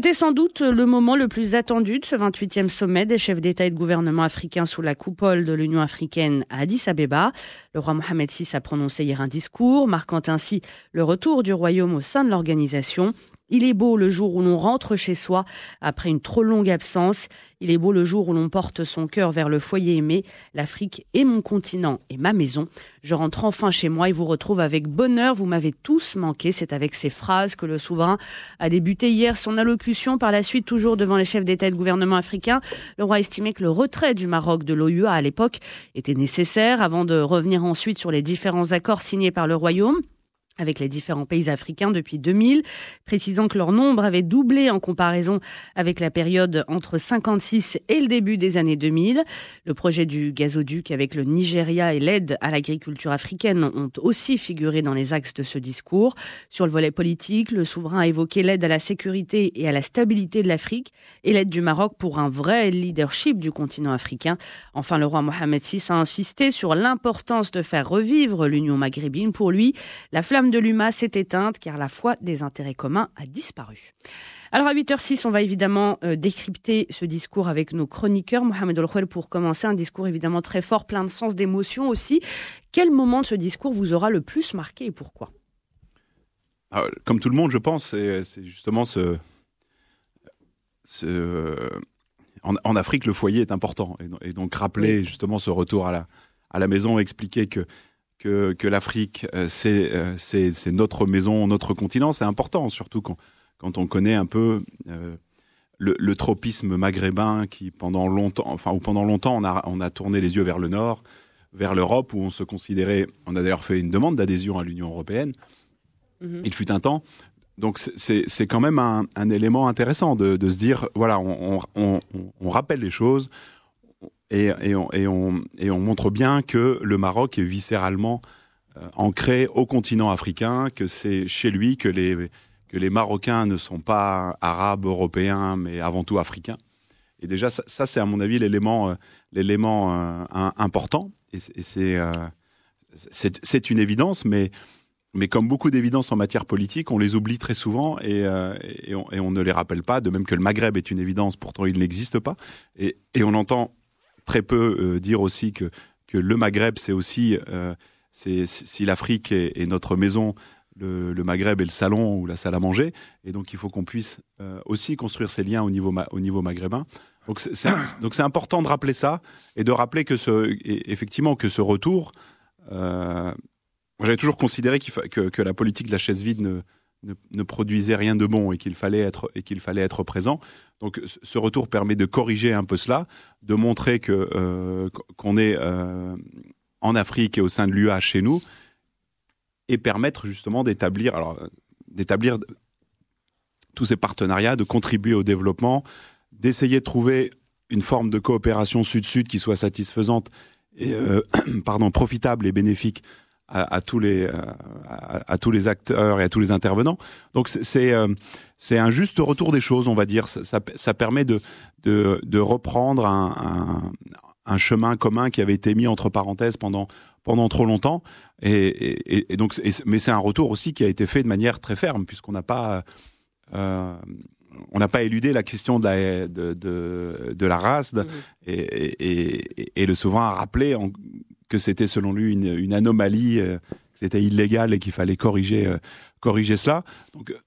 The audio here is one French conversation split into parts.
C'était sans doute le moment le plus attendu de ce 28e sommet des chefs d'État et de gouvernement africains sous la coupole de l'Union africaine à Addis Abeba. Le roi Mohamed VI a prononcé hier un discours, marquant ainsi le retour du royaume au sein de l'organisation. Il est beau le jour où l'on rentre chez soi après une trop longue absence. Il est beau le jour où l'on porte son cœur vers le foyer aimé. L'Afrique est mon continent et ma maison. Je rentre enfin chez moi et vous retrouve avec bonheur. Vous m'avez tous manqué. C'est avec ces phrases que le souverain a débuté hier son allocution. Par la suite, toujours devant les chefs d'État et de gouvernement africains, le roi estimait que le retrait du Maroc de l'OUA à l'époque était nécessaire avant de revenir ensuite sur les différents accords signés par le royaume avec les différents pays africains depuis 2000, précisant que leur nombre avait doublé en comparaison avec la période entre 56 et le début des années 2000. Le projet du gazoduc avec le Nigeria et l'aide à l'agriculture africaine ont aussi figuré dans les axes de ce discours. Sur le volet politique, le souverain a évoqué l'aide à la sécurité et à la stabilité de l'Afrique et l'aide du Maroc pour un vrai leadership du continent africain. Enfin, le roi Mohamed VI a insisté sur l'importance de faire revivre l'Union maghrébine. Pour lui, la flamme de l'UMA s'est éteinte car la foi des intérêts communs a disparu. Alors à 8h06, on va évidemment décrypter ce discours avec nos chroniqueurs. Mohamed El-Khouel, pour commencer, un discours évidemment très fort, plein de sens, d'émotion aussi. Quel moment de ce discours vous aura le plus marqué et pourquoi ? Alors, comme tout le monde, je pense, c'est justement en Afrique, le foyer est important. Et donc rappeler justement ce retour à la maison, expliquer que l'Afrique, c'est notre maison, notre continent, c'est important, surtout quand on connaît un peu le tropisme maghrébin qui, pendant longtemps, on a tourné les yeux vers le nord, vers l'Europe, où on se considérait, on a d'ailleurs fait une demande d'adhésion à l'Union européenne, il fut un temps. Donc c'est quand même un élément intéressant de se dire, voilà, on rappelle les choses, et on montre bien que le Maroc est viscéralement ancré au continent africain, que c'est chez lui que les Marocains ne sont pas arabes, européens, mais avant tout africains. Et déjà, ça c'est à mon avis l'élément important. Et c'est une évidence, mais comme beaucoup d'évidences en matière politique, on les oublie très souvent et on ne les rappelle pas. De même que le Maghreb est une évidence, pourtant il n'existe pas. Et on entend très peu dire aussi que le Maghreb, c'est aussi, si l'Afrique est notre maison, le Maghreb est le salon ou la salle à manger. Et donc, il faut qu'on puisse aussi construire ces liens au niveau maghrébin. Donc, c'est important de rappeler ça et de rappeler effectivement que ce retour, j'avais toujours considéré que la politique de la chaise vide ne produisait rien de bon et qu'il fallait être présent. Donc ce retour permet de corriger un peu cela, de montrer qu'on est en Afrique et au sein de l'UA chez nous, et permettre justement d'établir tous ces partenariats, de contribuer au développement, d'essayer de trouver une forme de coopération sud-sud qui soit satisfaisante et profitable et bénéfique à tous les acteurs et à tous les intervenants. Donc c'est un juste retour des choses, on va dire. Ça permet de reprendre un chemin commun qui avait été mis entre parenthèses pendant trop longtemps. Et donc, mais c'est un retour aussi qui a été fait de manière très ferme, puisqu'on n'a pas éludé la question de la race, et le souverain a rappelé que c'était selon lui une anomalie, que c'était illégal et qu'il fallait corriger cela.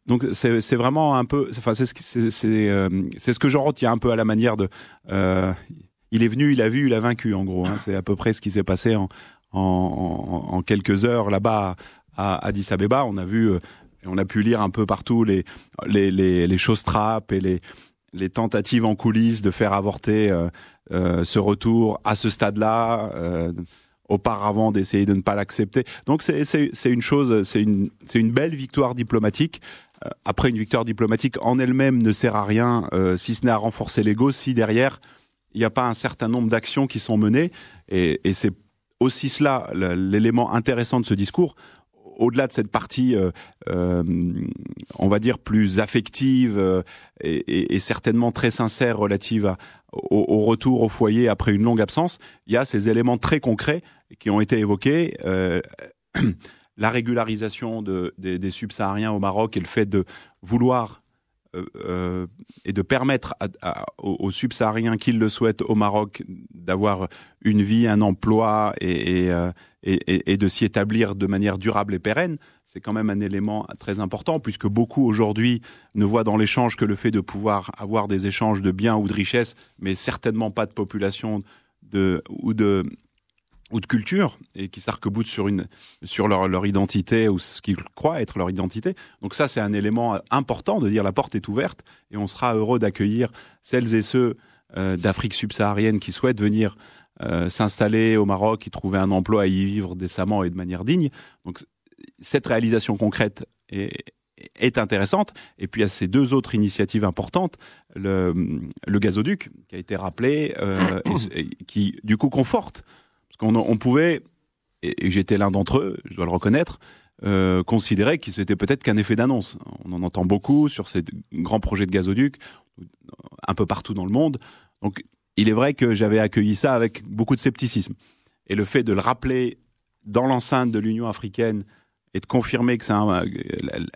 Donc c'est vraiment un peu, enfin c'est ce que j'en retiens un peu à la manière de il est venu, il a vu, il a vaincu, en gros, hein. C'est à peu près ce qui s'est passé en quelques heures là-bas à Addis Abeba. On a vu, on a pu lire un peu partout les choses trappes et les tentatives en coulisses de faire avorter ce retour à ce stade-là, auparavant d'essayer de ne pas l'accepter. Donc c'est une chose, c'est une belle victoire diplomatique. Après, une victoire diplomatique en elle-même ne sert à rien, si ce n'est à renforcer l'ego, si derrière il n'y a pas un certain nombre d'actions qui sont menées, et c'est aussi cela l'élément intéressant de ce discours. Au-delà de cette partie, on va dire plus affective et certainement très sincère relative au retour au foyer après une longue absence, il y a ces éléments très concrets qui ont été évoqués. La régularisation des subsahariens au Maroc et le fait de vouloir et de permettre aux subsahariens qui le souhaitent au Maroc d'avoir une vie, un emploi et de s'y établir de manière durable et pérenne, c'est quand même un élément très important, puisque beaucoup aujourd'hui ne voient dans l'échange que le fait de pouvoir avoir des échanges de biens ou de richesses, mais certainement pas de population ou de culture, et qui s'arc-boutent sur leur identité ou ce qu'ils croient être leur identité. Donc ça, c'est un élément important de dire la porte est ouverte et on sera heureux d'accueillir celles et ceux d'Afrique subsaharienne qui souhaitent venir s'installer au Maroc, y trouver un emploi, y vivre décemment et de manière digne. Donc cette réalisation concrète est intéressante. Et puis il y a ces deux autres initiatives importantes, le gazoduc qui a été rappelé et qui du coup conforte. Parce qu'on pouvait, et j'étais l'un d'entre eux, je dois le reconnaître, considérer que c'était peut-être qu'un effet d'annonce. On en entend beaucoup sur ces grands projets de gazoduc, un peu partout dans le monde. Donc, il est vrai que j'avais accueilli ça avec beaucoup de scepticisme. Et le fait de le rappeler dans l'enceinte de l'Union africaine et de confirmer que c'est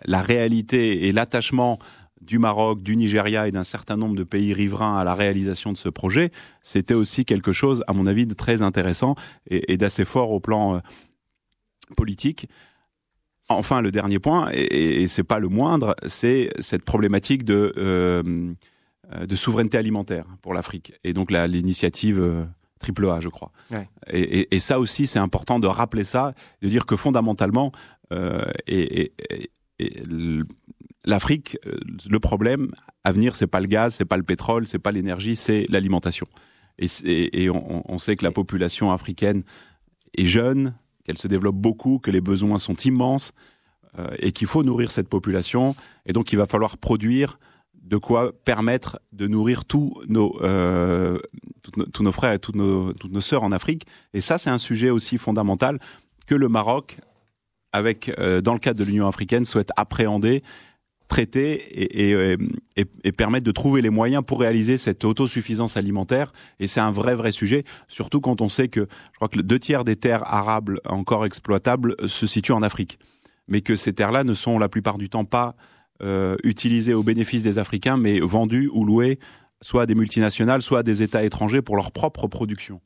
la réalité et l'attachement du Maroc, du Nigeria et d'un certain nombre de pays riverains à la réalisation de ce projet, c'était aussi quelque chose, à mon avis, de très intéressant et d'assez fort au plan politique. Enfin, le dernier point, et c'est pas le moindre, c'est cette problématique de souveraineté alimentaire pour l'Afrique. Et donc l'initiative AAA, je crois. Ouais. Et ça aussi, c'est important de rappeler ça, de dire que fondamentalement, l'Afrique, le problème à venir, c'est pas le gaz, c'est pas le pétrole, c'est pas l'énergie, c'est l'alimentation. Et on sait que la population africaine est jeune, qu'elle se développe beaucoup, que les besoins sont immenses et qu'il faut nourrir cette population. Et donc, il va falloir produire de quoi permettre de nourrir tous nos frères et toutes nos sœurs en Afrique. Et ça, c'est un sujet aussi fondamental que le Maroc, dans le cadre de l'Union africaine, souhaite appréhender, traiter et permettre de trouver les moyens pour réaliser cette autosuffisance alimentaire. Et c'est un vrai sujet, surtout quand on sait que, je crois que 2/3 des terres arables encore exploitables se situent en Afrique. Mais que ces terres-là ne sont la plupart du temps pas utilisées au bénéfice des Africains, mais vendues ou louées soit à des multinationales, soit à des États étrangers pour leur propre production.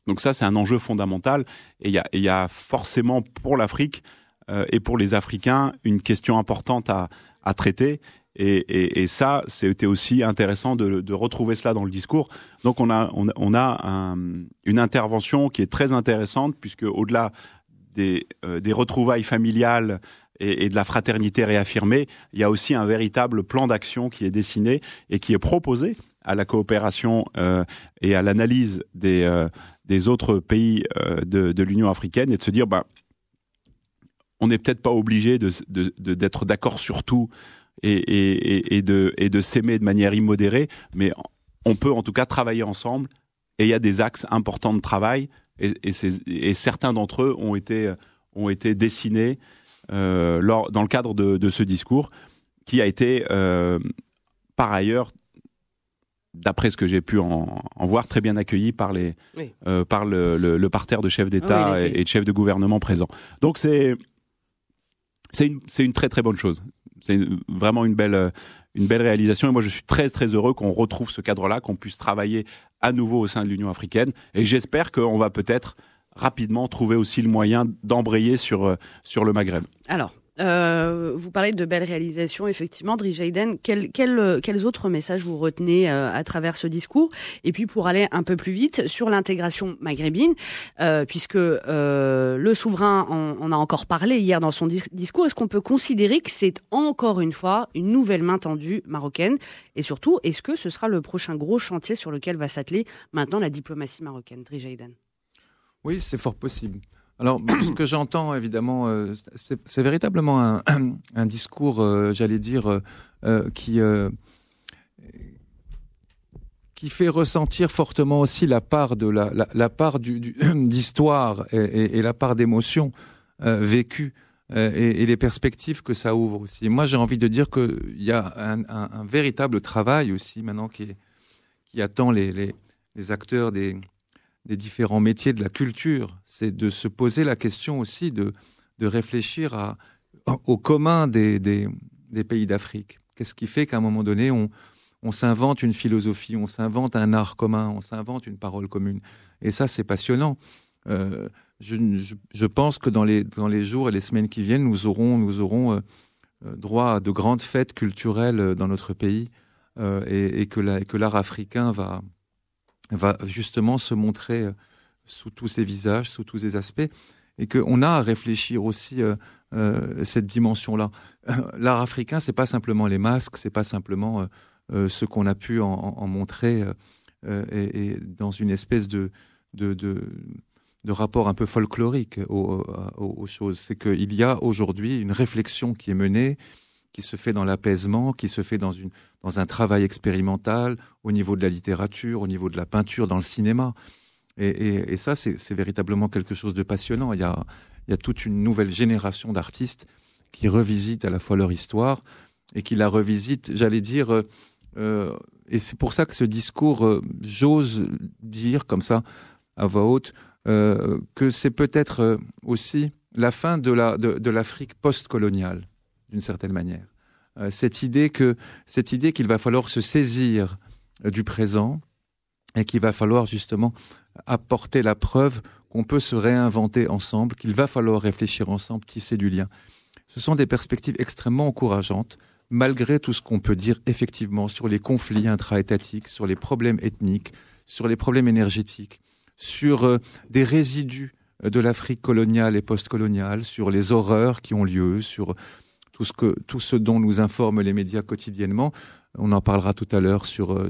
Donc ça, c'est un enjeu fondamental. Et il y a forcément pour l'Afrique et pour les Africains une question importante à traiter. Et ça, c'était aussi intéressant de retrouver cela dans le discours. Donc on a une intervention qui est très intéressante, puisque au-delà des retrouvailles familiales et de la fraternité réaffirmée, il y a aussi un véritable plan d'action qui est dessiné et qui est proposé à la coopération et à l'analyse des autres pays de l'Union africaine, et de se dire, on n'est peut-être pas obligé d'être d'accord sur tout et de s'aimer de manière immodérée, mais on peut en tout cas travailler ensemble, et il y a des axes importants de travail, et certains d'entre eux ont été dessinés dans le cadre de ce discours, qui a été par ailleurs, d'après ce que j'ai pu en voir, très bien accueilli par le parterre de chefs d'État et de chefs de gouvernement présents. Donc c'est une très très bonne chose. C'est vraiment une belle réalisation, et moi je suis très très heureux qu'on retrouve ce cadre-là, qu'on puisse travailler à nouveau au sein de l'Union africaine, et j'espère qu'on va peut-être rapidement trouver aussi le moyen d'embrayer sur le Maghreb. Alors, vous parlez de belles réalisations, effectivement, Drija Eiden. Quels autres messages vous retenez à travers ce discours? Et puis, pour aller un peu plus vite, sur l'intégration maghrébine, puisque le souverain en a encore parlé hier dans son discours, est-ce qu'on peut considérer que c'est encore une fois une nouvelle main tendue marocaine? Et surtout, est-ce que ce sera le prochain gros chantier sur lequel va s'atteler maintenant la diplomatie marocaine? Drija Eiden. Oui, c'est fort possible. Alors, ce que j'entends, évidemment, c'est véritablement un discours, j'allais dire, qui fait ressentir fortement aussi la part de la part d'histoire et la part d'émotion vécue et les perspectives que ça ouvre aussi. Moi, j'ai envie de dire qu'il y a un véritable travail aussi maintenant qui attend les acteurs des différents métiers de la culture. C'est de se poser la question aussi de réfléchir au commun des pays d'Afrique. Qu'est-ce qui fait qu'à un moment donné, on s'invente une philosophie, on s'invente un art commun, on s'invente une parole commune. Et ça, c'est passionnant. Je pense que dans les jours et les semaines qui viennent, nous aurons droit à de grandes fêtes culturelles dans notre pays et que l'art africain va justement se montrer sous tous ses visages, sous tous ses aspects, et qu'on a à réfléchir aussi cette dimension-là. L'art africain, c'est pas simplement les masques, c'est pas simplement ce qu'on a pu en montrer et dans une espèce de rapport un peu folklorique aux choses. C'est qu'il y a aujourd'hui une réflexion qui est menée, qui se fait dans l'apaisement, qui se fait dans un travail expérimental, au niveau de la littérature, au niveau de la peinture, dans le cinéma. Et ça, c'est véritablement quelque chose de passionnant. Il y a toute une nouvelle génération d'artistes qui revisitent à la fois leur histoire et qui la revisitent, j'allais dire... et c'est pour ça que ce discours, j'ose dire comme ça, à voix haute, que c'est peut-être aussi la fin de l'Afrique post-coloniale, d'une certaine manière. Cette idée qu'il va falloir se saisir du présent et qu'il va falloir justement apporter la preuve qu'on peut se réinventer ensemble, qu'il va falloir réfléchir ensemble, tisser du lien. Ce sont des perspectives extrêmement encourageantes, malgré tout ce qu'on peut dire effectivement sur les conflits intra-étatiques, sur les problèmes ethniques, sur les problèmes énergétiques, sur des résidus de l'Afrique coloniale et post-coloniale, sur les horreurs qui ont lieu, sur tout ce dont nous informent les médias quotidiennement. On en parlera tout à l'heure sur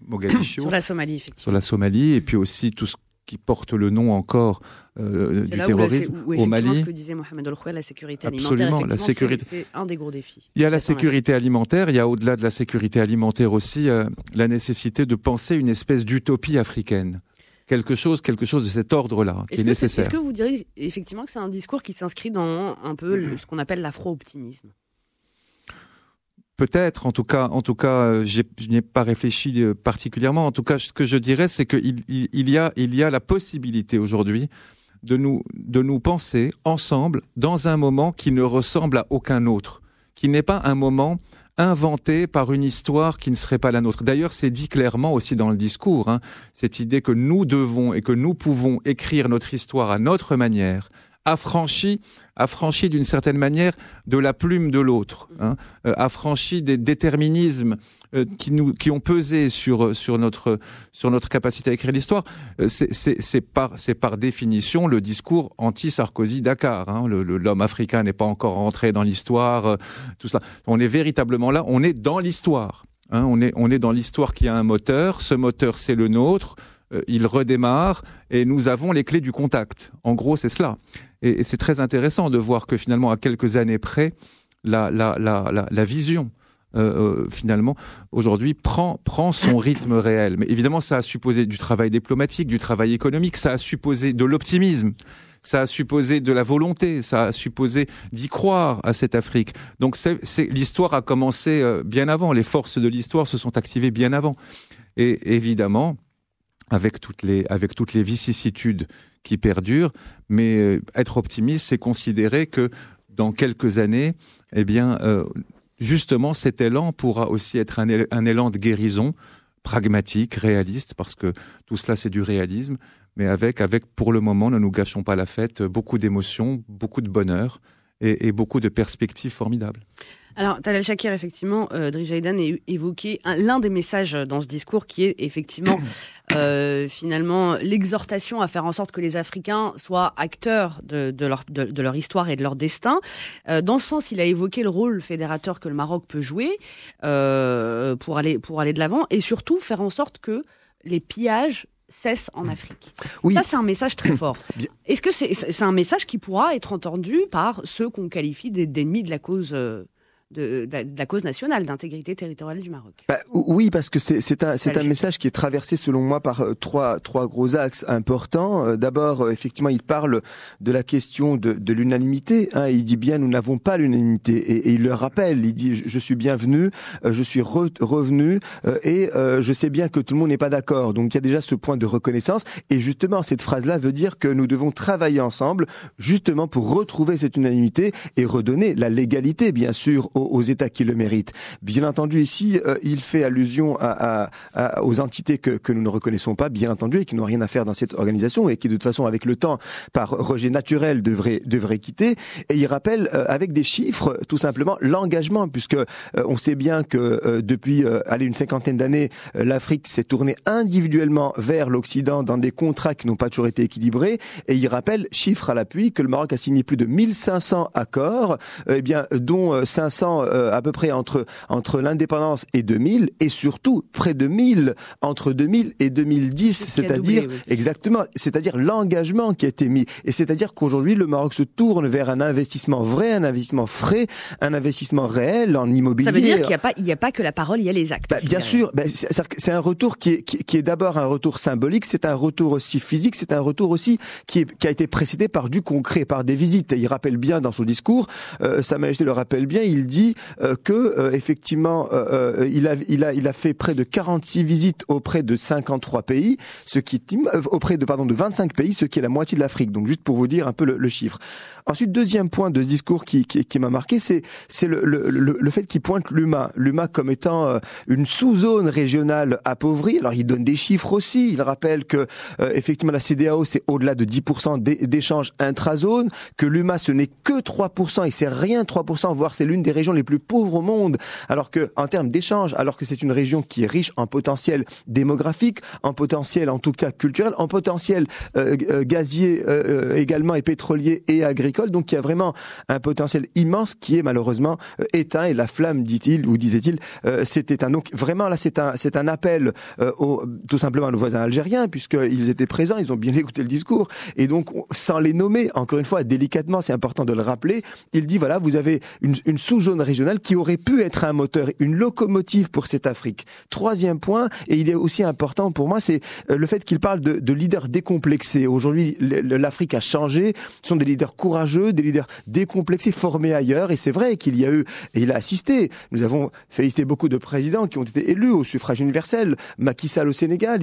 Mogadiscio. Sur la Somalie, effectivement. Sur la Somalie, et puis aussi tout ce qui porte le nom encore du terrorisme au Mali. Ce que disait Mohamed El-Khouya, la sécurité Absolument, alimentaire, la sécurité. C'est un des gros défis. Il y a la sécurité alimentaire, il y a au-delà de la sécurité alimentaire aussi la nécessité de penser une espèce d'utopie africaine. Quelque chose de cet ordre-là, qui est nécessaire. Est-ce que vous diriez effectivement que c'est un discours qui s'inscrit dans un peu ce qu'on appelle l'afro-optimisme ? Peut-être, en tout cas, je n'y ai pas réfléchi particulièrement. En tout cas, ce que je dirais, c'est qu'il y a la possibilité aujourd'hui de nous penser ensemble dans un moment qui ne ressemble à aucun autre, qui n'est pas un moment inventé par une histoire qui ne serait pas la nôtre. D'ailleurs, c'est dit clairement aussi dans le discours, cette idée que nous devons et que nous pouvons écrire notre histoire à notre manière, affranchi d'une certaine manière de la plume de l'autre, affranchi des déterminismes qui ont pesé sur notre capacité à écrire l'histoire. C'est par définition le discours anti-Sarkozy-Dakar. L'homme africain n'est pas encore rentré dans l'histoire, tout ça. On est véritablement là, on est dans l'histoire. On est dans l'histoire qui a un moteur. Ce moteur, c'est le nôtre. Il redémarre et nous avons les clés du contact. En gros, c'est cela. Et c'est très intéressant de voir que finalement, à quelques années près, la vision, finalement, aujourd'hui, prend son rythme réel. Mais évidemment, ça a supposé du travail diplomatique, du travail économique, ça a supposé de l'optimisme, ça a supposé de la volonté, ça a supposé d'y croire à cette Afrique. Donc l'histoire a commencé bien avant, les forces de l'histoire se sont activées bien avant. Et évidemment, avec toutes les vicissitudes qui perdurent, mais être optimiste, c'est considérer que dans quelques années, justement, cet élan pourra aussi être un élan de guérison pragmatique, réaliste, parce que tout cela, c'est du réalisme, mais avec, pour le moment, ne nous gâchons pas la fête, beaucoup d'émotions, beaucoup de bonheur et beaucoup de perspectives formidables. Alors, Talal Shakir, effectivement, Driss Jaidan a évoqué l'un des messages dans ce discours qui est effectivement, finalement, l'exhortation à faire en sorte que les Africains soient acteurs de leur histoire et de leur destin. Dans ce sens, il a évoqué le rôle fédérateur que le Maroc peut jouer pour aller de l'avant et surtout faire en sorte que les pillages cessent en Afrique. Oui. Ça, c'est un message très fort. Est-ce que c'est un message qui pourra être entendu par ceux qu'on qualifie d'ennemis de la cause de la cause nationale d'intégrité territoriale du Maroc? Oui, parce que c'est un message qui est traversé selon moi par trois gros axes importants. D'abord, effectivement, il parle de la question de l'unanimité. Il dit bien nous n'avons pas l'unanimité et il le rappelle. Il dit je suis bienvenu, je suis revenu et je sais bien que tout le monde n'est pas d'accord. Donc il y a déjà ce point de reconnaissance et justement cette phrase-là veut dire que nous devons travailler ensemble justement pour retrouver cette unanimité et redonner la légalité bien sûr aux États qui le méritent. Bien entendu, ici, il fait allusion aux entités que nous ne reconnaissons pas, bien entendu, et qui n'ont rien à faire dans cette organisation et qui, de toute façon, avec le temps, par rejet naturel, devraient quitter. Et il rappelle, avec des chiffres, tout simplement, l'engagement, puisque on sait bien que depuis une cinquantaine d'années, l'Afrique s'est tournée individuellement vers l'Occident dans des contrats qui n'ont pas toujours été équilibrés. Et il rappelle, chiffre à l'appui, que le Maroc a signé plus de 1500 accords, dont 500 à peu près entre l'indépendance et 2000, et surtout près de 1000 entre 2000 et 2010, c'est-à-dire exactement, c'est-à-dire l'engagement qui a été mis, et c'est-à-dire qu'aujourd'hui le Maroc se tourne vers un investissement vrai, un investissement frais, un investissement réel en immobilier. Ça veut dire qu'il n'y a pas que la parole, il y a les actes. Bien sûr, c'est un retour qui est d'abord un retour symbolique, c'est un retour aussi physique, c'est un retour aussi qui a été précédé par du concret, par des visites. Et il rappelle bien dans son discours, Sa Majesté le rappelle bien, il dit que effectivement il a fait près de 46 visites auprès de 53 pays, auprès de 25 pays, ce qui est la moitié de l'Afrique. Donc juste pour vous dire un peu le chiffre. Ensuite, deuxième point de ce discours qui m'a marqué, c'est le fait qu'il pointe l'UMA comme étant une sous-zone régionale appauvrie. Alors il donne des chiffres aussi. Il rappelle que effectivement la CEDEAO c'est au-delà de 10% d'échanges intra-zone, que l'UMA ce n'est que 3% et c'est rien 3%, voire c'est l'une des régions les plus pauvres au monde. Alors que en termes d'échanges, alors que c'est une région qui est riche en potentiel démographique, en potentiel en tout cas culturel, en potentiel gazier également et pétrolier et agricole. Donc il y a vraiment un potentiel immense qui est malheureusement éteint, et la flamme, dit-il ou disait-il, s'est éteint. Donc vraiment là c'est un appel tout simplement à nos voisins algériens, puisqu'ils étaient présents, ils ont bien écouté le discours, et donc sans les nommer, encore une fois délicatement, c'est important de le rappeler, il dit voilà, vous avez une sous-zone régionale qui aurait pu être un moteur, une locomotive pour cette Afrique. Troisième point, et il est aussi important pour moi, c'est le fait qu'il parle de leaders décomplexés. Aujourd'hui l'Afrique a changé, ce sont des leaders courageux, des leaders décomplexés, formés ailleurs, et c'est vrai qu'il y a eu, et il a assisté, nous avons félicité beaucoup de présidents qui ont été élus au suffrage universel, Macky Sall au Sénégal,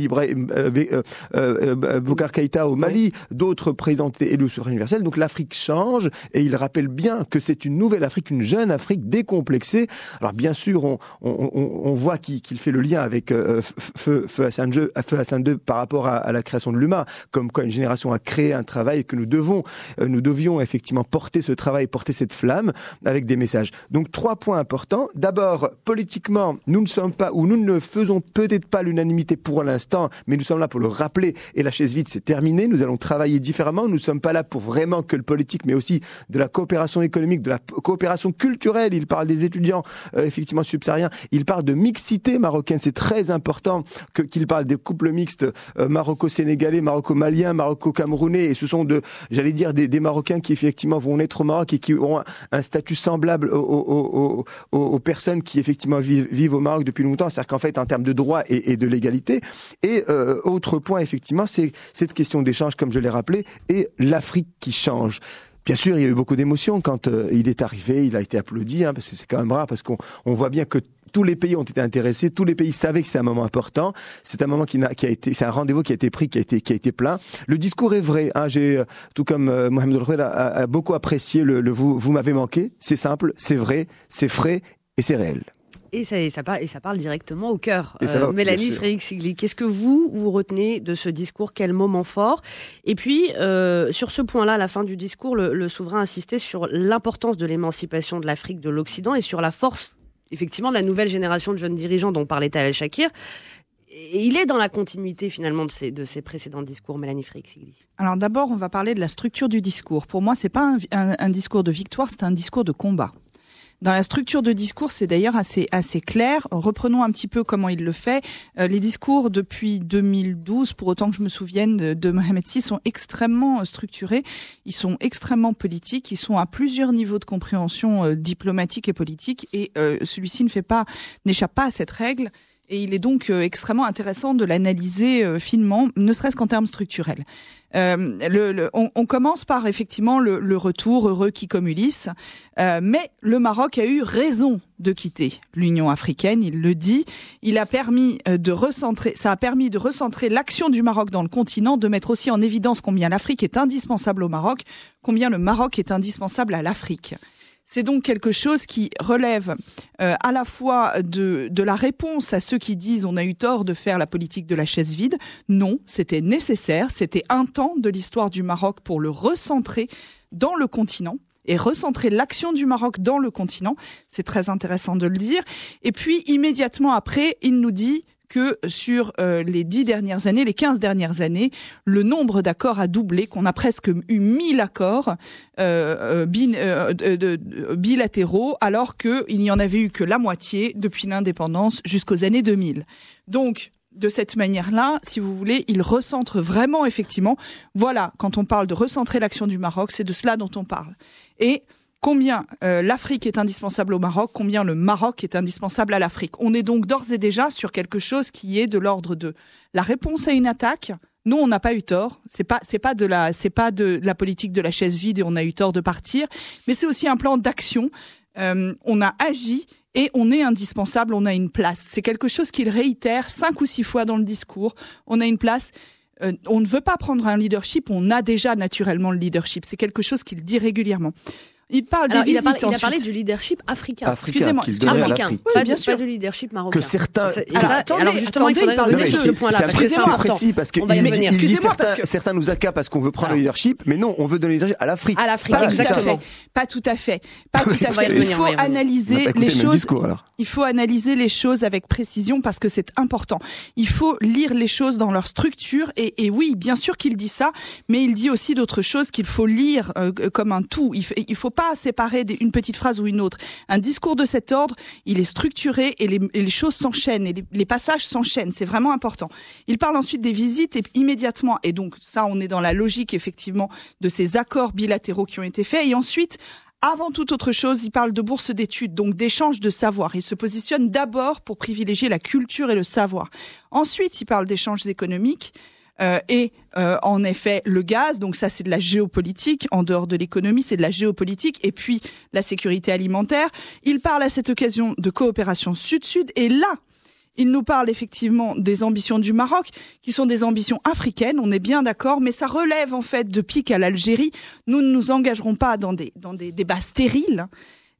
Boubacar Keïta au Mali, d'autres présidents ont été élus au suffrage universel, donc l'Afrique change, et il rappelle bien que c'est une nouvelle Afrique, une jeune Afrique décomplexée. Alors bien sûr, on voit qu'il fait le lien avec Feu Hassan II par rapport à la création de l'UMA, comme quoi une génération a créé un travail et que nous devions effectivement porter ce travail, porter cette flamme avec des messages. Donc 3 points importants. D'abord, politiquement, nous ne faisons peut-être pas l'unanimité pour l'instant, mais nous sommes là pour le rappeler, et la chaise vide c'est terminé. Nous allons travailler différemment. Nous ne sommes pas là pour vraiment que le politique, mais aussi de la coopération économique, de la coopération culturelle. Il parle des étudiants effectivement subsahariens. Il parle de mixité marocaine. C'est très important qu'il parle des couples mixtes maroco-sénégalais, maroco-maliens, maroco-camerounais, et ce sont des Marocains qui effectivement vont naître au Maroc et qui auront un statut semblable aux personnes qui effectivement vivent au Maroc depuis longtemps, c'est-à-dire qu'en fait en termes de droits et de légalité. Et autre point effectivement, c'est cette question d'échange, comme je l'ai rappelé, et l'Afrique qui change. Bien sûr, il y a eu beaucoup d'émotions quand il est arrivé, il a été applaudi, parce que c'est quand même rare, parce qu'on voit bien que tous les pays ont été intéressés, tous les pays savaient que c'était un moment important. C'est un moment c'est un rendez-vous qui a été pris, qui a été plein. Le discours est vrai. J'ai, tout comme Mohamed El-Khouel a beaucoup apprécié vous m'avez manqué. C'est simple, c'est vrai, c'est frais et c'est réel. Et ça parle directement au cœur. Mélanie Frédéric-Sigli, qu'est-ce que vous retenez de ce discours? Quel moment fort? Et puis, sur ce point-là, à la fin du discours, le souverain insistait sur l'importance de l'émancipation de l'Afrique de l'Occident et sur la force, effectivement, de la nouvelle génération de jeunes dirigeants dont parlait Tal El-Shakir. Et il est dans la continuité, finalement, de ses précédents discours, Mélanie Frédéric-Sigli. Alors d'abord, on va parler de la structure du discours. Pour moi, c'est pas un discours de victoire, c'est un discours de combat. Dans la structure de discours, c'est d'ailleurs assez clair. Reprenons un petit peu comment il le fait. Les discours depuis 2012, pour autant que je me souvienne de Mohamed VI, sont extrêmement structurés. Ils sont extrêmement politiques. Ils sont à plusieurs niveaux de compréhension diplomatique et politique. Et celui-ci n'échappe pas à cette règle. Et il est donc extrêmement intéressant de l'analyser finement, ne serait-ce qu'en termes structurels. On commence par effectivement le retour heureux qui comme Ulysse, mais le Maroc a eu raison de quitter l'Union africaine, il le dit. Ça a permis de recentrer l'action du Maroc dans le continent, de mettre aussi en évidence combien l'Afrique est indispensable au Maroc, combien le Maroc est indispensable à l'Afrique. C'est donc quelque chose qui relève à la fois de la réponse à ceux qui disent on a eu tort de faire la politique de la chaise vide. Non, c'était nécessaire, c'était un temps de l'histoire du Maroc pour le recentrer dans le continent et recentrer l'action du Maroc dans le continent. C'est très intéressant de le dire. Et puis immédiatement après, il nous dit que sur les 10 dernières années, les 15 dernières années, le nombre d'accords a doublé, qu'on a presque eu 1000 accords bilatéraux, alors qu'il n'y en avait eu que la moitié depuis l'indépendance jusqu'aux années 2000. Donc, de cette manière-là, si vous voulez, il recentre vraiment, effectivement. Voilà, quand on parle de recentrer l'action du Maroc, c'est de cela dont on parle. Et combien l'Afrique est indispensable au Maroc, combien le Maroc est indispensable à l'Afrique. On est donc d'ores et déjà sur quelque chose qui est de l'ordre de la réponse à une attaque. Nous, on n'a pas eu tort. C'est pas de la politique de la chaise vide et on a eu tort de partir. Mais c'est aussi un plan d'action. On a agi et on est indispensable. On a une place. C'est quelque chose qu'il réitère 5 ou 6 fois dans le discours. On a une place. On ne veut pas prendre un leadership. On a déjà naturellement le leadership. C'est quelque chose qu'il dit régulièrement. Il parle des visites il a parlé du leadership africain. Excusez-moi, africain. Oui, bien sûr. Pas du leadership marocain. Que certains. Alors justement, il faudrait revenir sur ce point-là. C'est précis parce que il dit certains nous accaparent parce qu'on veut prendre le leadership, mais non, on veut donner le leadership à l'Afrique. À l'Afrique, exactement. Pas tout à fait. Il faut analyser les choses. Il faut analyser les choses avec précision parce que c'est important. Il faut lire les choses dans leur structure et oui, bien sûr qu'il dit ça, mais il dit aussi d'autres choses qu'il faut lire comme un tout. Il faut pas séparer une petite phrase ou une autre. Un discours de cet ordre, il est structuré et les choses s'enchaînent et les passages s'enchaînent. C'est vraiment important. Il parle ensuite des visites et immédiatement, et donc ça, on est dans la logique effectivement de ces accords bilatéraux qui ont été faits. Et ensuite, avant toute autre chose, il parle de bourses d'études, donc d'échange de savoir. Il se positionne d'abord pour privilégier la culture et le savoir. Ensuite, il parle d'échanges économiques. En effet, le gaz, donc ça c'est de la géopolitique, en dehors de l'économie, c'est de la géopolitique, et puis la sécurité alimentaire. Il parle à cette occasion de coopération sud-sud, et là, il nous parle effectivement des ambitions du Maroc, qui sont des ambitions africaines, on est bien d'accord, mais ça relève en fait de pique à l'Algérie. Nous ne nous engagerons pas dans des débats stériles.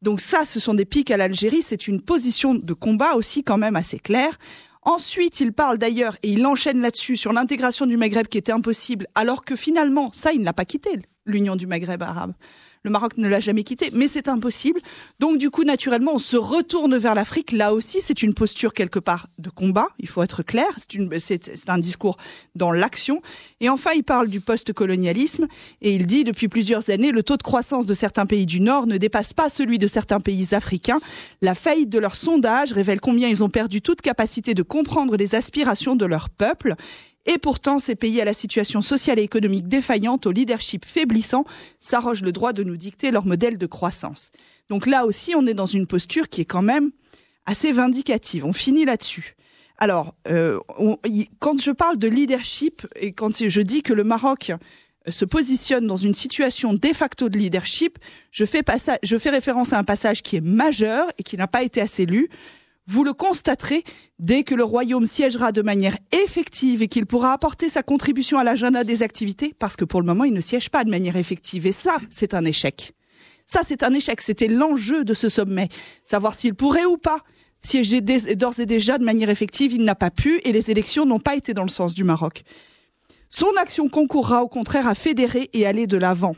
Donc ça, ce sont des piques à l'Algérie, c'est une position de combat aussi quand même assez claire. Ensuite, il parle d'ailleurs, et il enchaîne là-dessus, sur l'intégration du Maghreb qui était impossible, alors que finalement, ça, il ne l'a pas quitté, l'Union du Maghreb arabe. Le Maroc ne l'a jamais quitté, mais c'est impossible. Donc du coup, naturellement, on se retourne vers l'Afrique. Là aussi, c'est une posture quelque part de combat, il faut être clair. C'est un discours dans l'action. Et enfin, il parle du post-colonialisme et il dit, depuis plusieurs années, le taux de croissance de certains pays du Nord ne dépasse pas celui de certains pays africains. La faillite de leurs sondages révèle combien ils ont perdu toute capacité de comprendre les aspirations de leur peuple. Et pourtant, ces pays à la situation sociale et économique défaillante, au leadership faiblissant, s'arrogent le droit de nous dicter leur modèle de croissance. Donc là aussi, on est dans une posture qui est quand même assez vindicative. On finit là-dessus. Alors, quand je parle de leadership et quand je dis que le Maroc se positionne dans une situation de facto de leadership, je fais référence à un passage qui est majeur et qui n'a pas été assez lu. Vous le constaterez, dès que le royaume siégera de manière effective et qu'il pourra apporter sa contribution à l'agenda des activités, parce que pour le moment, il ne siège pas de manière effective. Et ça, c'est un échec. Ça, c'est un échec. C'était l'enjeu de ce sommet. Savoir s'il pourrait ou pas siéger d'ores et déjà de manière effective. Il n'a pas pu et les élections n'ont pas été dans le sens du Maroc. Son action concourra au contraire à fédérer et aller de l'avant.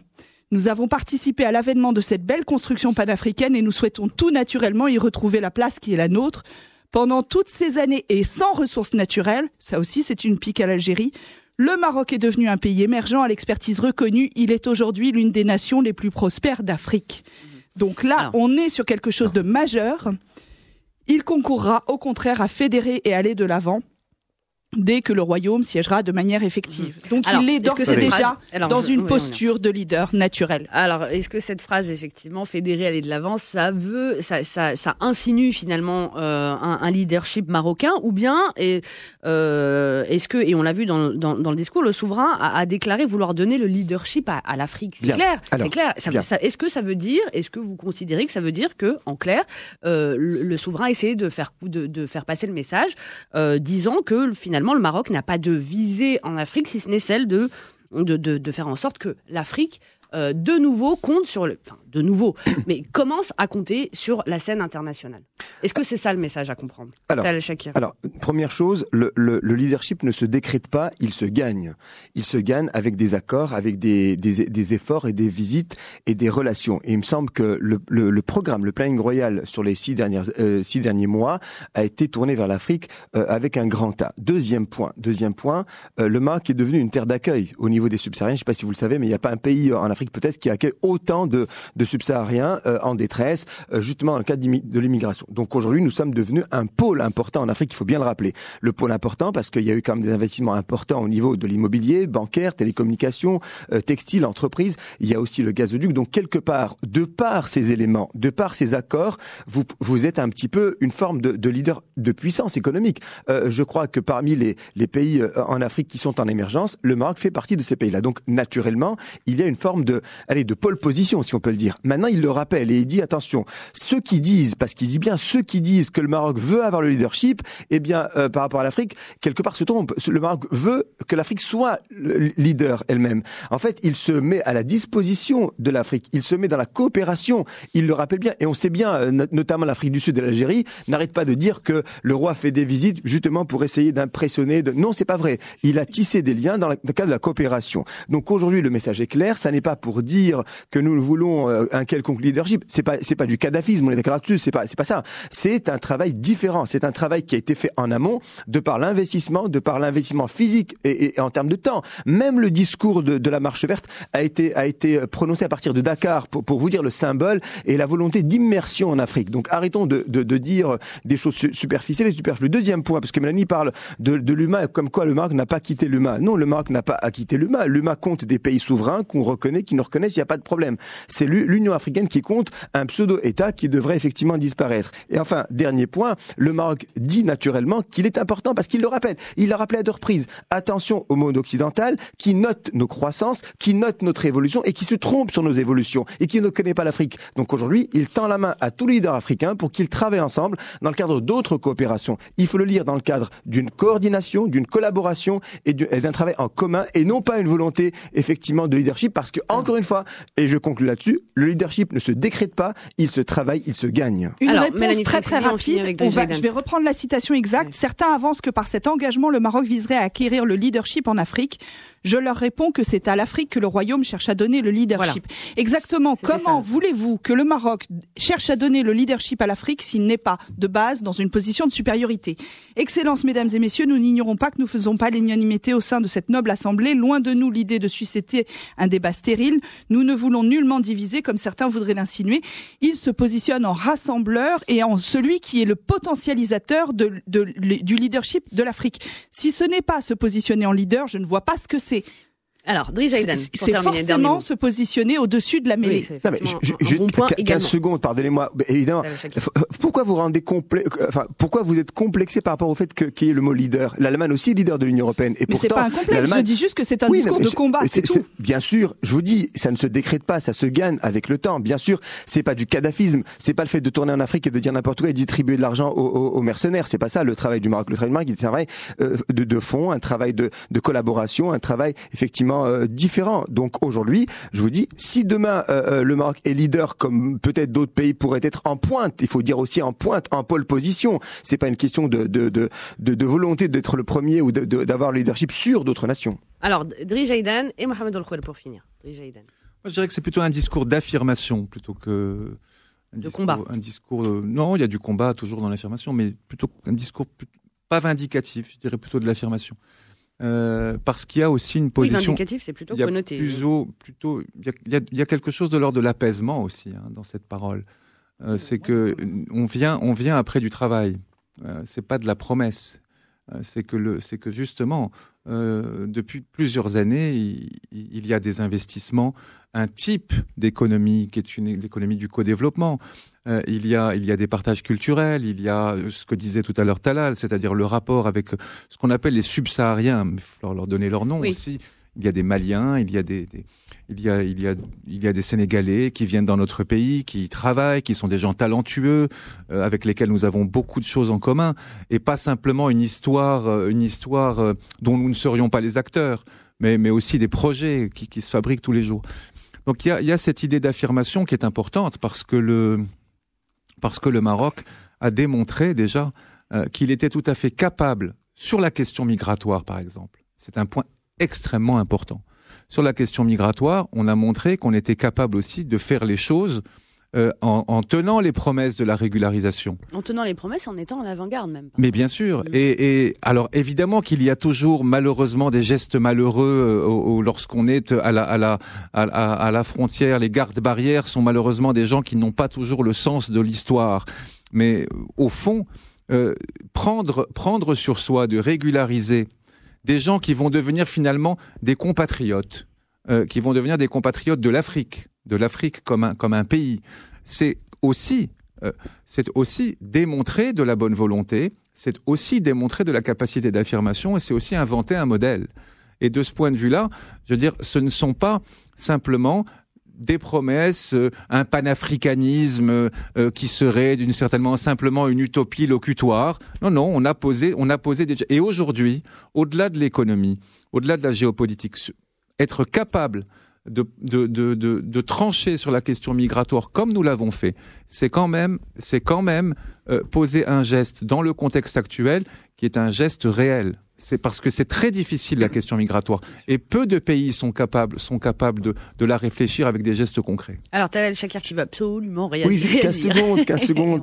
Nous avons participé à l'avènement de cette belle construction panafricaine et nous souhaitons tout naturellement y retrouver la place qui est la nôtre. Pendant toutes ces années et sans ressources naturelles, ça aussi c'est une pique à l'Algérie, le Maroc est devenu un pays émergent à l'expertise reconnue. Il est aujourd'hui l'une des nations les plus prospères d'Afrique. Donc là, on est sur quelque chose de majeur. Il concourra au contraire à fédérer et aller de l'avant dès que le royaume siégera de manière effective. Donc il est d'ores et déjà dans une posture de leader naturel. Alors, est-ce que cette phrase, effectivement, fédérer, aller de l'avant, ça insinue finalement un leadership marocain, ou bien est-ce que, et on l'a vu dans le discours, le souverain a déclaré vouloir donner le leadership à l'Afrique. C'est clair. Alors, c'est clair. Est-ce que vous considérez que ça veut dire que, en clair, le souverain a essayé de faire passer le message, disant que finalement le Maroc n'a pas de visée en Afrique, si ce n'est celle de faire en sorte que l'Afrique de nouveau mais commence à compter sur la scène internationale. Est-ce que c'est ça le message à comprendre? Alors, première chose, le leadership ne se décrète pas, il se gagne. Il se gagne avec des accords, avec des efforts et des visites et des relations. Et il me semble que le programme, le planning royal sur les 6 derniers mois a été tourné vers l'Afrique avec un grand A. Deuxième point, le Maroc est devenu une terre d'accueil au niveau des subsahariens. Je ne sais pas si vous le savez, mais il n'y a pas un pays en Afrique peut-être qui accueille autant de subsahariens en détresse, justement dans le cadre de l'immigration. Donc aujourd'hui, nous sommes devenus un pôle important en Afrique, il faut bien le rappeler. Le pôle important parce qu'il y a eu quand même des investissements importants au niveau de l'immobilier, bancaire, télécommunications, textile, entreprise. Il y a aussi le gazoduc. Donc quelque part, de par ces éléments, de par ces accords, vous êtes un petit peu une forme de leader de puissance économique. Je crois que parmi les pays en Afrique qui sont en émergence, le Maroc fait partie de ces pays-là. Donc naturellement, il y a une forme de pole position, si on peut le dire. Maintenant, il le rappelle et il dit attention, ceux qui disent, parce qu'il dit bien ceux qui disent que le Maroc veut avoir le leadership, par rapport à l'Afrique, quelque part se trompent. Le Maroc veut que l'Afrique soit le leader elle-même. En fait, il se met à la disposition de l'Afrique. Il se met dans la coopération. Il le rappelle bien. Et on sait bien, notamment l'Afrique du Sud et l'Algérie, n'arrête pas de dire que le roi fait des visites justement pour essayer d'impressionner. Non, c'est pas vrai. Il a tissé des liens dans le cadre de la coopération. Donc aujourd'hui, le message est clair. Ça n'est pas pour dire que nous voulons un quelconque leadership. C'est pas du kadhafisme. On est d'accord là-dessus. C'est pas ça. C'est un travail différent. C'est un travail qui a été fait en amont, de par l'investissement physique et en termes de temps. Même le discours de la Marche verte a été prononcé à partir de Dakar pour vous dire le symbole et la volonté d'immersion en Afrique. Donc arrêtons de dire des choses superficielles et superflues. Deuxième point, parce que Mélanie parle de l'UMA comme quoi le Maroc n'a pas quitté l'UMA. Non, le Maroc n'a pas quitté l'UMA. L'UMA compte des pays souverains qu'on reconnaît, qui nous reconnaissent, il n'y a pas de problème. C'est l'Union africaine qui compte un pseudo-État qui devrait effectivement disparaître. Et enfin, dernier point, le Maroc dit naturellement qu'il est important parce qu'il le rappelle. Il l'a rappelé à 2 reprises. Attention au monde occidental qui note nos croissances, qui note notre évolution et qui se trompe sur nos évolutions et qui ne connaît pas l'Afrique. Donc aujourd'hui, il tend la main à tous les leaders africains pour qu'ils travaillent ensemble dans le cadre d'autres coopérations. Il faut le lire dans le cadre d'une coordination, d'une collaboration et d'un travail en commun et non pas une volonté effectivement de leadership parce que, encore une fois, et je conclue là-dessus, le leadership ne se décrète pas, il se travaille, il se gagne. Une réponse très rapide. Je vais reprendre la citation exacte. Oui. Certains avancent que par cet engagement, le Maroc viserait à acquérir le leadership en Afrique. Je leur réponds que c'est à l'Afrique que le Royaume cherche à donner le leadership. Voilà. Exactement. Comment voulez-vous que le Maroc cherche à donner le leadership à l'Afrique s'il n'est pas, de base, dans une position de supériorité? Excellences, mesdames et messieurs, nous n'ignorons pas que nous faisons pas l'unanimité au sein de cette noble assemblée. Loin de nous l'idée de susciter un débat stérile. Nous ne voulons nullement diviser, comme certains voudraient l'insinuer. Il se positionne en rassembleur et en celui qui est le potentialisateur du leadership de l'Afrique. Si ce n'est pas se positionner en leader, je ne vois pas ce que c'est. Alors, Driss Aïdan, c'est forcément se positionner au-dessus de la mêlée. Oui, non, mais juste 15 secondes, pardonnez-moi. Évidemment, pourquoi pourquoi vous êtes complexé par rapport au fait qu'il y ait le mot leader? L'Allemagne aussi est leader de l'Union européenne. Et mais c'est pas un complexe, je dis juste que c'est un discours de combat, c'est tout. Bien sûr, je vous dis, ça ne se décrète pas, ça se gagne avec le temps. Bien sûr, c'est pas du kadhafisme, c'est pas le fait de tourner en Afrique et de dire n'importe quoi et de distribuer de l'argent aux mercenaires. C'est pas ça le travail du Maroc. Le travail du Maroc, il est un travail de fond, un travail de collaboration, un travail effectivement différents. Donc aujourd'hui, je vous dis, si demain le Maroc est leader comme peut-être d'autres pays pourraient être en pointe, il faut dire aussi en pointe, en pole position. C'est pas une question de volonté d'être le premier ou d'avoir le leadership sur d'autres nations. Alors, Driss Aïdan et Mohamed El Khouel pour finir. Driss Aïdan. Moi, je dirais que c'est plutôt un discours d'affirmation plutôt que combat. Non, il y a du combat toujours dans l'affirmation, mais plutôt un discours pas vindicatif, je dirais plutôt de l'affirmation. Parce qu'il y a aussi une position. Oui, vindicatif, c'est plutôt connoté. Il y a quelque chose de l'ordre de l'apaisement aussi dans cette parole. C'est que on vient après du travail. C'est pas de la promesse. C'est que justement, depuis plusieurs années, il y a des investissements, un type d'économie qui est l'économie du co-développement. Il y a des partages culturels, il y a ce que disait tout à l'heure Talal, c'est-à-dire le rapport avec ce qu'on appelle les subsahariens, il faut leur donner leur nom aussi. Il y a des Maliens, il y a des Sénégalais qui viennent dans notre pays, qui travaillent, qui sont des gens talentueux, avec lesquels nous avons beaucoup de choses en commun, et pas simplement une histoire dont nous ne serions pas les acteurs, mais aussi des projets qui se fabriquent tous les jours. Donc il y a cette idée d'affirmation qui est importante parce que le Maroc a démontré déjà qu'il était tout à fait capable, sur la question migratoire par exemple, c'est un point extrêmement important. Sur la question migratoire, on a montré qu'on était capable aussi de faire les choses en tenant les promesses de la régularisation. En tenant les promesses, en étant en avant-garde même. Mais bien sûr. Et alors évidemment qu'il y a toujours malheureusement des gestes malheureux lorsqu'on est à la frontière. Les gardes-barrières sont malheureusement des gens qui n'ont pas toujours le sens de l'histoire. Mais au fond, prendre sur soi de régulariser des gens qui vont devenir finalement des compatriotes, qui vont devenir des compatriotes de l'Afrique comme un pays. C'est aussi démontrer de la bonne volonté, c'est aussi démontrer de la capacité d'affirmation et c'est aussi inventer un modèle. Et de ce point de vue-là, je veux dire, ce ne sont pas simplement des promesses, un panafricanisme qui serait d'une certaine manière simplement une utopie locutoire. Non, on a posé des... Et aujourd'hui, au-delà de l'économie, au-delà de la géopolitique, être capable de trancher sur la question migratoire comme nous l'avons fait, c'est quand même poser un geste dans le contexte actuel qui est un geste réel. C'est parce que c'est très difficile la question migratoire et peu de pays sont capables de la réfléchir avec des gestes concrets. Alors Talal Shakir, tu vas absolument réagir. Oui, 15 secondes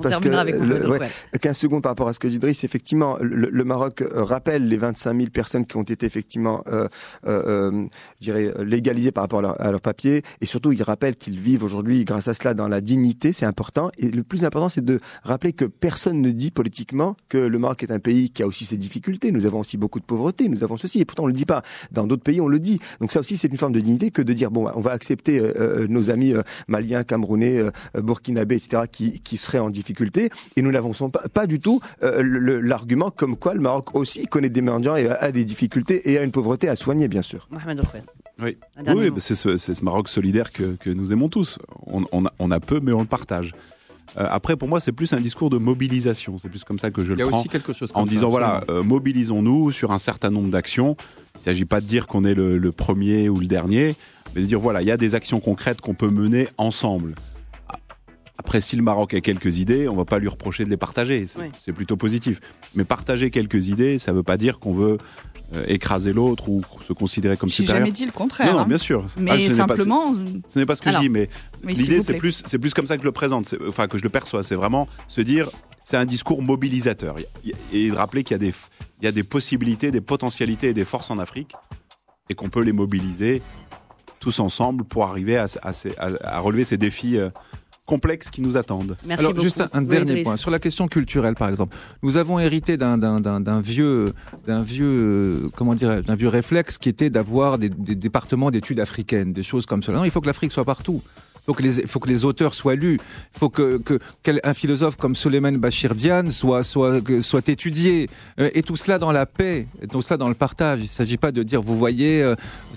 parce que 15 secondes par rapport à ce que dit Driss, effectivement le Maroc rappelle les 25 000 personnes qui ont été effectivement je dirais légalisées par rapport à leur papier et surtout il rappelle qu'ils vivent aujourd'hui grâce à cela dans la dignité, c'est important et le plus important c'est de rappeler que personne ne dit politiquement que le Maroc est un pays qui a aussi ses difficultés, nous avons aussi beaucoup de pauvreté, nous avons ceci, et pourtant on le dit pas. Dans d'autres pays, on le dit. Donc ça aussi, c'est une forme de dignité que de dire, bon, on va accepter nos amis maliens, camerounais, burkinabés, etc., qui seraient en difficulté, et nous n'avançons pas du tout l'argument comme quoi le Maroc aussi connaît des mendiants et a des difficultés et a une pauvreté à soigner, bien sûr. Mohamed Oufouet. Oui, c'est ce Maroc solidaire que nous aimons tous. On a peu, mais on le partage. Après, pour moi, c'est plus un discours de mobilisation. C'est plus comme ça que je le prends. Il y a aussi quelque chose comme en disant, ça, voilà, mobilisons-nous sur un certain nombre d'actions. Il ne s'agit pas de dire qu'on est le premier ou le dernier, mais de dire, voilà, il y a des actions concrètes qu'on peut mener ensemble. Après, si le Maroc a quelques idées, on ne va pas lui reprocher de les partager. C'est plutôt positif. Mais partager quelques idées, ça ne veut pas dire qu'on veut écraser l'autre ou se considérer comme supérieur. J'ai jamais dit le contraire. Non, bien sûr. Mais simplement... Ce n'est pas ce que je dis, mais l'idée, c'est plus comme ça que je le présente, que je le perçois. C'est vraiment se dire, c'est un discours mobilisateur. Et rappeler qu'il y a des possibilités, des potentialités et des forces en Afrique et qu'on peut les mobiliser tous ensemble pour arriver à relever ces défis complexes qui nous attendent. Merci Alors, beaucoup. juste un dernier point. Sur la question culturelle, par exemple. Nous avons hérité d'un vieux réflexe qui était d'avoir des départements d'études africaines, des choses comme cela. Non, il faut que l'Afrique soit partout. Il faut que les auteurs soient lus. Il faut qu'un philosophe comme Souleymane Bachir Diane soit étudié. Et tout cela dans la paix, et tout cela dans le partage. Il ne s'agit pas de dire, vous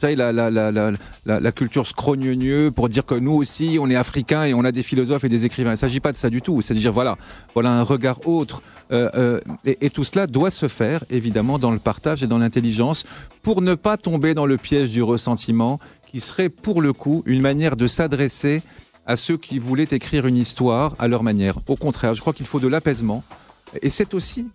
savez, la culture scrogneux pour dire que nous aussi, on est africains et on a des philosophes et des écrivains. Il ne s'agit pas de ça du tout. C'est de dire, voilà un regard autre. Et tout cela doit se faire, évidemment, dans le partage et dans l'intelligence pour ne pas tomber dans le piège du ressentiment qui serait pour le coup une manière de s'adresser à ceux qui voulaient écrire une histoire à leur manière. Au contraire, je crois qu'il faut de l'apaisement et c'est aussi